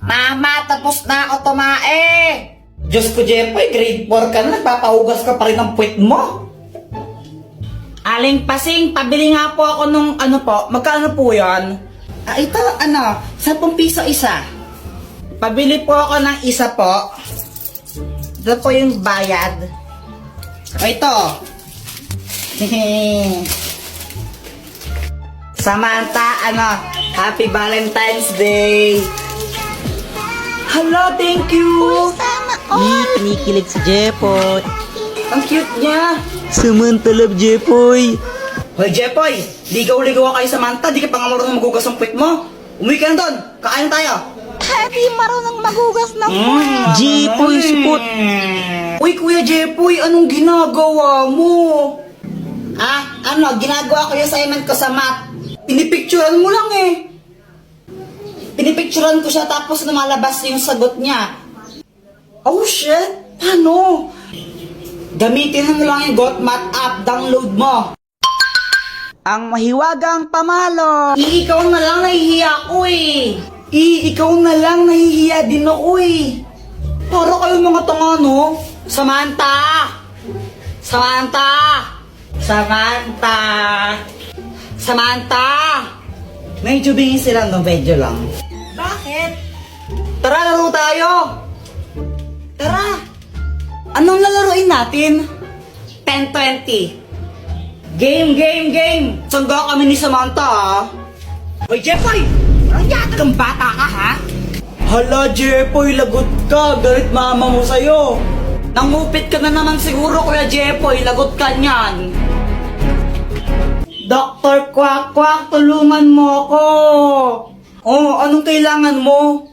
Mama, tapos na ako tumae. Diyos ko, Jepoy, grade 4 ka na, nagpapahugas ka pa rin ng puwit mo. Aling Pasing, pabili nga po ako nung magkano po yan? Ito, 10 piso isa. Pabili po ako ng isa po. Ito po yung bayad. Ito. Samantha, Happy Valentine's Day. Hello, thank you. Kinikilig si Jepoy. Ang cute niya. Samantha love Jepoy. Hoy, Jepoy, ligaw-ligaw kayo Samantha, di ka pa nga marunong magugas ang puwit mo. Umuwi ka na doon, kakain tayo. Di marunong magugas ng Jepoy, support. Uy, Kuya Jepoy, anong ginagawa mo? Ginagawa ko yung assignment ko sa math. Pinipicturean mo lang eh. Pinipicturean ko siya tapos lumalabas yung sagot niya. Oh shit, paano? Gamitin mo lang yung GotMath app, download mo. Ang mahiwagang pamalo. Ikaw na lang nahihiya ko eh. Ikaw na lang nahihiya din ako eh. Para kayo mga tanga, no? Samantha! Samantha! Samantha! Samantha! Medyo bingin sila, no? Medyo lang. Bakit? Tara, laro tayo! Tara! Anong lalaroin natin? 10-20. Game! Sangga kami ni Samantha, Hoy, Jepoy! Ang yata kang bata ka, ha? Hala, Jepoy, lagot ka. Galit mama mo sa'yo. Nangupit ka na naman siguro, Kuya Jepoy. Lagot ka niyan. Dr. Quack, tulungan mo ako. Oh, anong kailangan mo?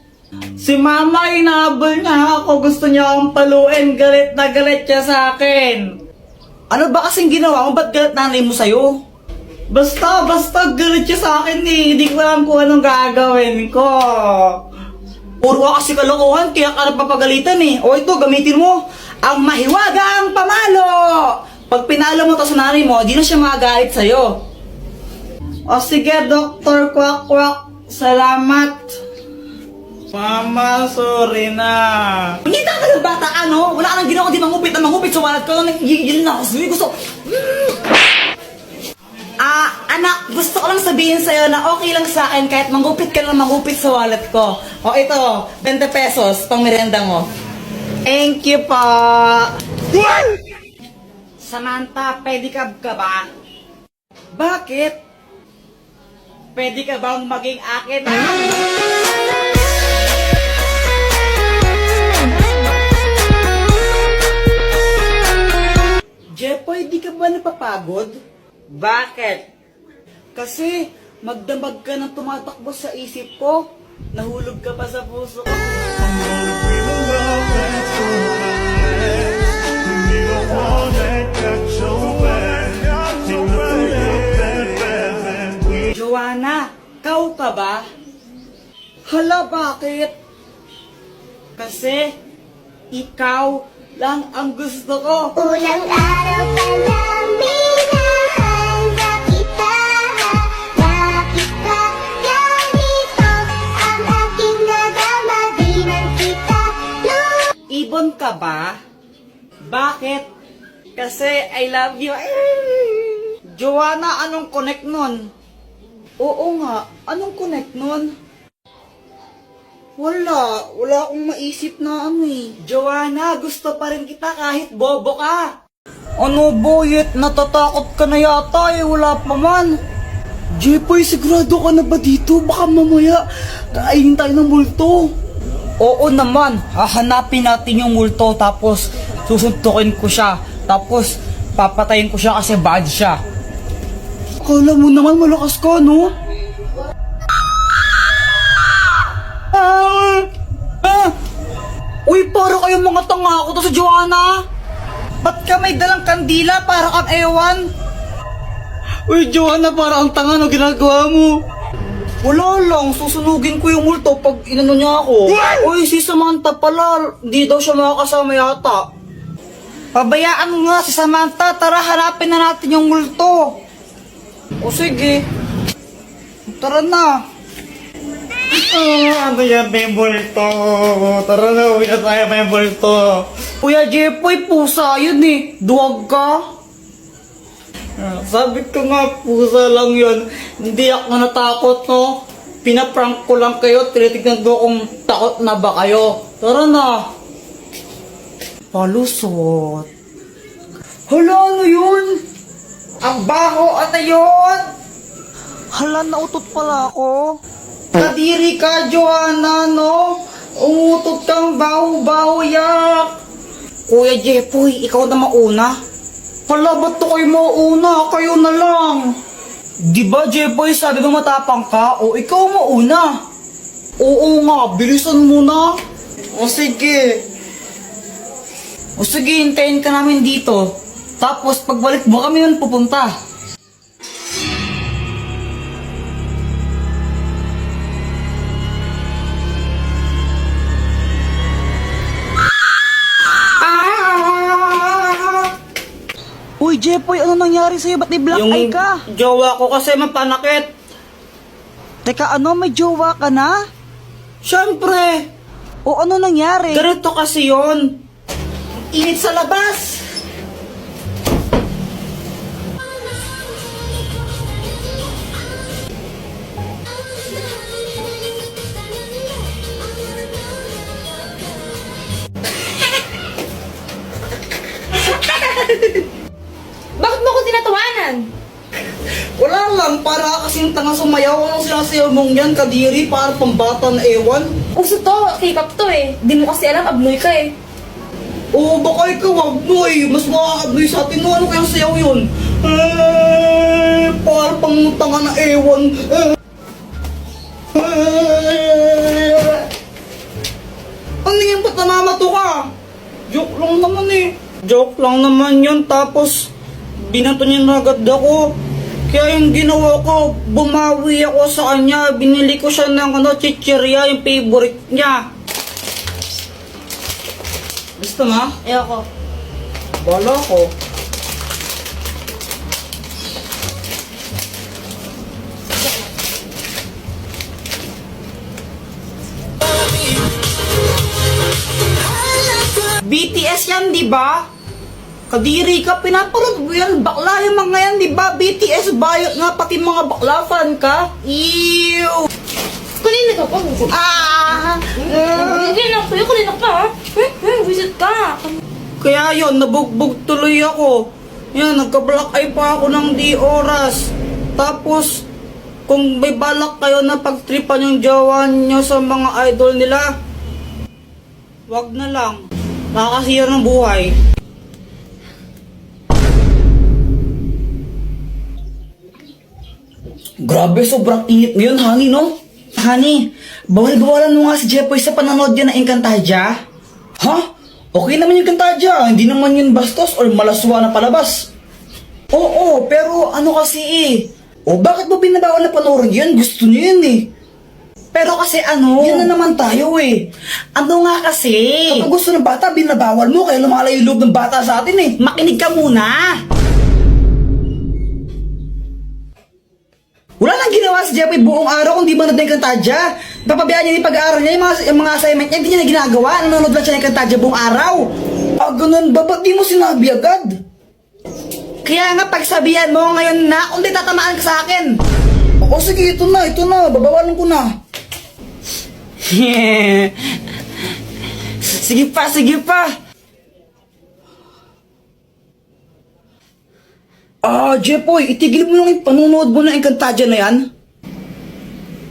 Si mama, inaabol niya ako. Gusto niya akong paluin. Galit na galit siya sa akin. Ano ba kasing ginawa mo? Ba't galit nanay mo sa'yo? Basta, galit siya sa akin eh. Hindi ko alam kung anong gagawin ko. Puro ka kasi kalokohan, kaya ka napapagalitan eh. O ito, gamitin mo ang mahiwagang pamalo. Pag pinalo mo to sa nanay mo, di na siya magagalit sa'yo. O sige, Dr. Quack, salamat. Mama, sorry na. Hindi ka ng bata ka, no? Wala ka nang ginawa, di mangupit sa wallet ko. Nagigil na ako sa'yo. Anak, gusto ko lang sabihin sa'yo na okay lang sa akin kahit mangupit ka lang mangupit sa wallet ko. O ito, 20 pesos, pang merienda mo. Thank you po. Samantha, pedicab ka ba? Bakit? Pwede ka bang maging akin? Jepoy, di ka ba napapagod? Bakit? Kasi magdamag ka ng tumatakbo sa isip ko. Nahulog ka pa sa puso ko. Joanna, kau ka ba? Hala, bakit? Kasi ikaw lang ang gusto ko. Ulang araw pa lang binahanda kita. Bakit ba ganito ang aking nadama? Di man kita Ibon ka ba? Bakit? Kasi I love you. Joanna, anong connect nun? Oo nga, anong connect nun? Wala akong maisip na eh. Joanna, gusto pa rin kita kahit bobo ka. Ano boyet, natatakot ka na yata eh, wala pa man. Jepoy, sigurado ka na ba dito? Baka mamaya kainin tayo ng multo. Oo naman, hahanapin natin yung multo tapos susuntukin ko siya. Tapos papatayin ko siya kasi bad siya. Akala mo naman malakas ka, no? Uy, para kayong mga tanga ako to sa Joanna. Ba't ka may dalang kandila para kang ewan? Uy, Joanna, para ang tanga, no ginagawa mo? Wala lang, susunugin ko yung multo pag inano niya ako. Uy, si Samantha pala, di daw siya makakasama yata. Pabayaan mo nga si Samantha, tara hanapin na natin yung multo. O sige, tara na. Ano yan, may multo? Tara na, uwi na tayo, may multo. Kuya Jepoy, pusa yun eh. Duwag ka. Sabi ko nga, pusa lang yun. Hindi ako natakot, no? Pinaprank ko lang kayo, tinitignan ko kung takot na ba kayo. Tara na. Palusot. Hala, ano yun? Ang baho, ano yun? Hala, nautot pala ako. Kadiri ka, Joanna, no? Umutot kang baho-baho, yak. Kuya Jepoy, ikaw na mauna. Hala, ba't to kayo mauna? Kayo na lang. Di ba, Jepoy, sabi mo matapang ka? O, ikaw mauna. Oo nga, bilisan mo na. O, sige. O, sige, hintayin ka namin dito. Tapos, pagbalik mo kami nun pupunta. Uy, Jepoy, ano nangyari sa'yo? Ba't i-black eye ka? Jowa ko kasi mapanakit. Teka, ano? May jowa ka na? Siyempre, O ano nangyari? ganito kasi yun. Init sa labas. Bakit mo ko tinatawanan? Wala lang, para kasing tanga sumayaw. Anong sinasayaw mong yan, kadiri? Para pambata na ewan. Uso to, K-pop to eh. Di mo kasi alam, abnoy ka eh. Oo, baka ikaw, abnoy. Mas makakabnoy sa atin. No, ano kayang sayaw yun? Para pang tanga na ewan. Ano yan, ba't namamato ka? Joke lang naman eh. Joke lang naman yun, tapos binato niya na agad ako. Kaya yung ginawa ko, bumawi ako sa kanya. Binili ko siya ng chichirya, yung favorite niya. Gusto mo? Ayoko. Bala ko. BTS yan, di ba? Kadiri ka, pinapanood mo yan. Bakla yung mga yan, di ba? BTS bayot nga, pati mga bakla fan ka. Ew! Kanina ka pa. Hindi na ako. Kanina ka ha. Visit ka. Kaya yon, nabugbog tuloy ako. Yan, nagka-black eye pa ako ng di oras. Tapos, kung may balak kayo na pagtripan yung jowa nyo sa mga idol nila, wag na lang. Nakakasira ng buhay. Grabe, sobrang init ngayon, honey, no? Honey, bawal-bawalan mo nga si Jepoy sa panonood yan ng Encantadia. Ha? Okay naman yung Encantadia, hindi naman yun bastos or malaswa na palabas. Oo, pero ano kasi eh. O bakit mo binabawal na panoorin yan? Gusto niyo yun eh. Pero kasi ano, yan na naman tayo eh. Ano nga kasi? Kapag gusto ng bata, binabawal mo, kaya lumalayo yung loob ng bata sa atin eh. Makinig ka muna. Wala nang ginawa si Jepoy buong araw kung di manood ng Encantadia. Papabayaan niya yung pag-aaral niya, yung mga assignment niya, hindi niya na ginagawa. Nanonood lang siya ng Encantadia buong araw. Ah, ganun ba? Ba't di mo sinabi agad? Kaya nga pagsabihan mo ngayon na, kung di tatamaan ka sa akin. Oo, sige, ito na, babawalan ko na. Sige pa. Jepoy, itigil mo lang yung panunood mo ng Encantadia na yan.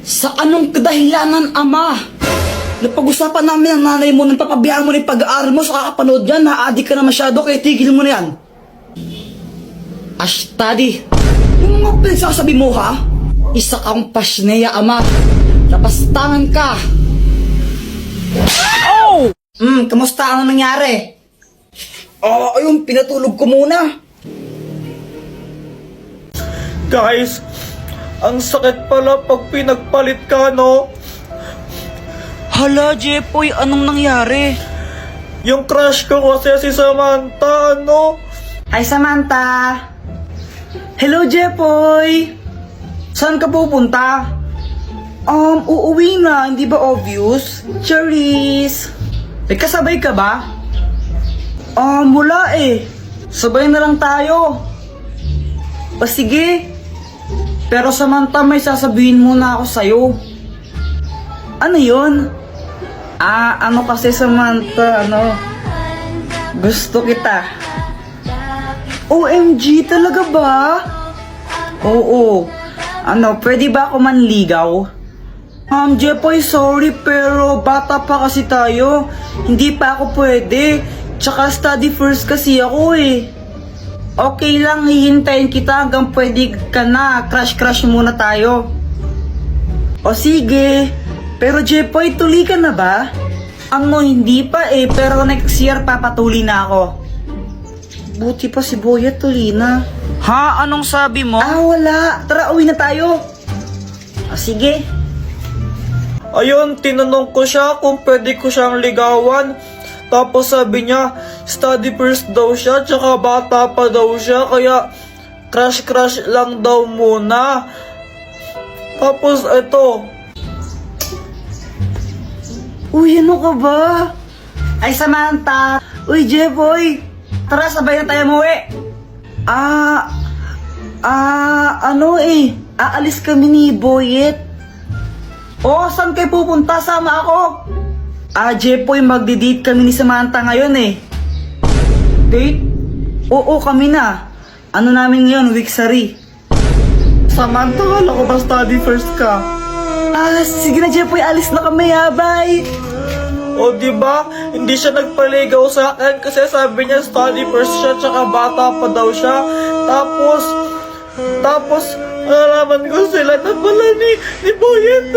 Sa anong kadahilanan, ama? Napag-usapan namin ang nanay mo nang papabiyaan mo na yung pag-aaral mo sa kakapanood yan, na-addict ka na masyado, kaya tigil mo na yan. Ashtadi, yung mga pinagsasabi mo ha? Isa kang pasneya, ama. Lapastangan ka. Oh! Kamusta? Ano nangyari? Ayun, pinatulog ko muna. Guys, ang sakit pala pag pinagpalit ka, no? Hala, Jepoy, anong nangyari? Yung crush ko kasi si Samantha, no? Ay, Samantha! Hello, Jepoy! Saan ka pupunta? Uuwi na, hindi ba obvious? Charis! May kasabay ka ba? Wala eh. Sabay na lang tayo. O sige. Pero Samantha, may sasabihin muna ako sa'yo. Ano yun? Ano kasi Samantha, gusto kita. OMG, talaga ba? Oo. Pwede ba ako manligaw? Jepoy, sorry pero bata pa kasi tayo. Hindi pa ako pwede. Tsaka study first kasi ako eh. Okay lang, hihintayin kita hanggang pwede ka na. Crush muna tayo. O sige. Pero Jepoy, tuli ka na ba? Hindi pa eh. Pero next year papatuli na ako. Buti pa si Boyet tuli na. Ha? Anong sabi mo? Wala. Tara, uwi na tayo. O sige. Ayun, tinanong ko siya kung pwede ko siyang ligawan. Tapos sabi niya, study first daw siya, tsaka bata pa daw siya, kaya crush lang daw muna. Tapos ito. Uy, ano ka ba? Ay, Samantha. Uy, Jepoy. Tara, sabay na tayo umuwi. Aalis kami ni Boyet. Saan kayo pupunta? Sama ako. Jepoy, magdi-date kami ni Samantha ngayon eh. Date? Oo, kami na. Ano namin ngayon, Wixary. Samantha, wala ko ba study first ka? Sige na Jepoy, alis na kami ha, bye. Diba? Hindi siya nagpaligaw sa akin kasi sabi niya study first siya tsaka bata pa daw siya. Tapos, nalaman ko sila na pala ni Boyet.